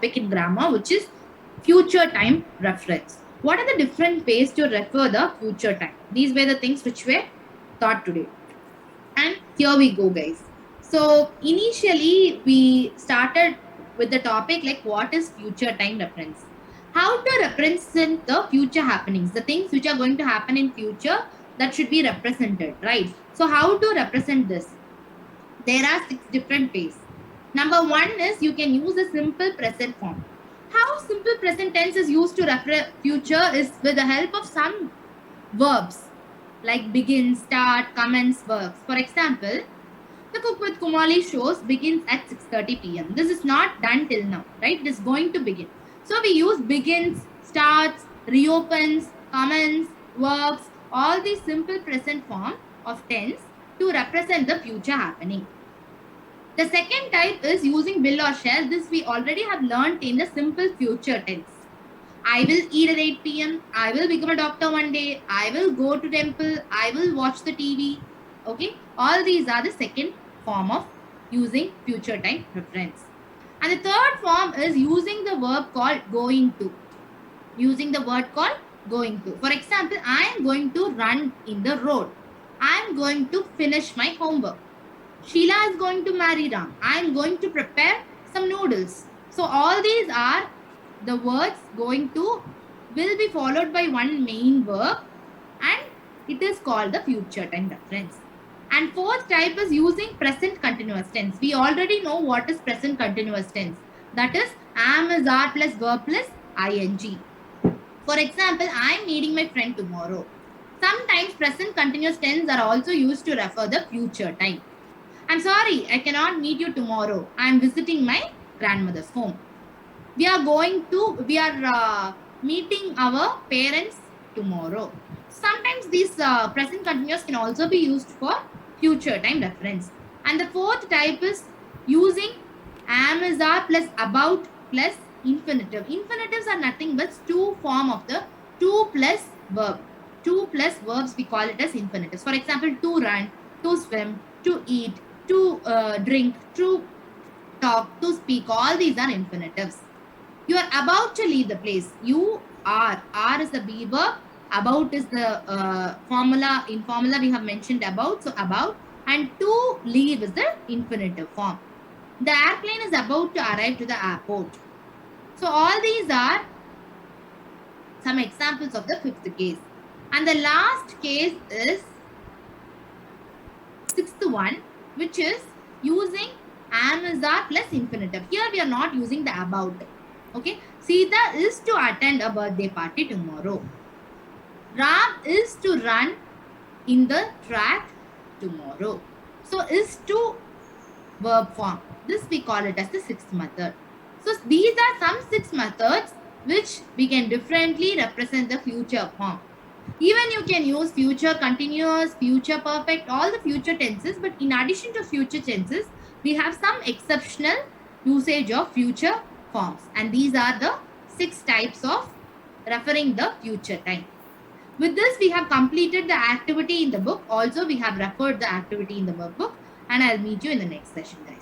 topic in grammar, which is future time reference. What are the different ways to refer the future time? These were the things which were taught today. And here we go, guys. So initially we started with the topic like what is future time reference? How to represent the future happenings, the things which are going to happen in future that should be represented, right? So how to represent this? There are 6 different ways. Number 1 is you can use a simple present form. How simple present tense is used to refer future is with the help of some verbs like begin, start, commence verbs. For example, the Cook with Kumali shows begins at 6:30 p.m. This is not done till now, right? It is going to begin. So we use begins, starts, reopens, commence, works, all these simple present form of tense to represent the future happening. The second type is using will or shall. This we already have learned in the simple future tense. I will eat at 8 p.m. I will become a doctor one day. I will go to temple. I will watch the TV. Okay. All these are the second form of using future time reference. And the third form is using the verb called going to. Using the word called going to. For example, I am going to run in the road. I am going to finish my homework. Sheila is going to marry Ram. I am going to prepare some noodles. So all these are the words going to will be followed by one main verb and it is called the future time reference. And fourth type is using present continuous tense. We already know what is present continuous tense. That is am is are plus verb plus ing. For example, I am meeting my friend tomorrow. Sometimes present continuous tense are also used to refer the future time. I'm sorry, I cannot meet you tomorrow. I'm visiting my grandmother's home. We are meeting our parents tomorrow. Sometimes these present continuous can also be used for future time reference. And the fourth type is using am is are plus about plus infinitive. Infinitives are nothing but two form of the to plus verb. 2 plus verbs we call it as infinitives. For example, to run, to swim, to eat, to drink, to talk, to speak. All these are infinitives. You are about to leave the place. You are. Are is the be verb. About is the formula. In formula we have mentioned about. So about. And to leave is the infinitive form. The airplane is about to arrive to the airport. So all these are some examples of the fifth case. And the last case is sixth one, which is using am is are plus infinitive. Here we are not using the about. Okay. Sita is to attend a birthday party tomorrow. Ram is to run in the track tomorrow. So is to verb form. This we call it as the sixth method. So these are some 6 methods which we can differently represent the future form. Even you can use future continuous, future perfect, all the future tenses. But in addition to future tenses, we have some exceptional usage of future forms. And these are the 6 types of referring the future time. With this, we have completed the activity in the book. Also, we have referred the activity in the workbook. And I'll meet you in the next session, guys.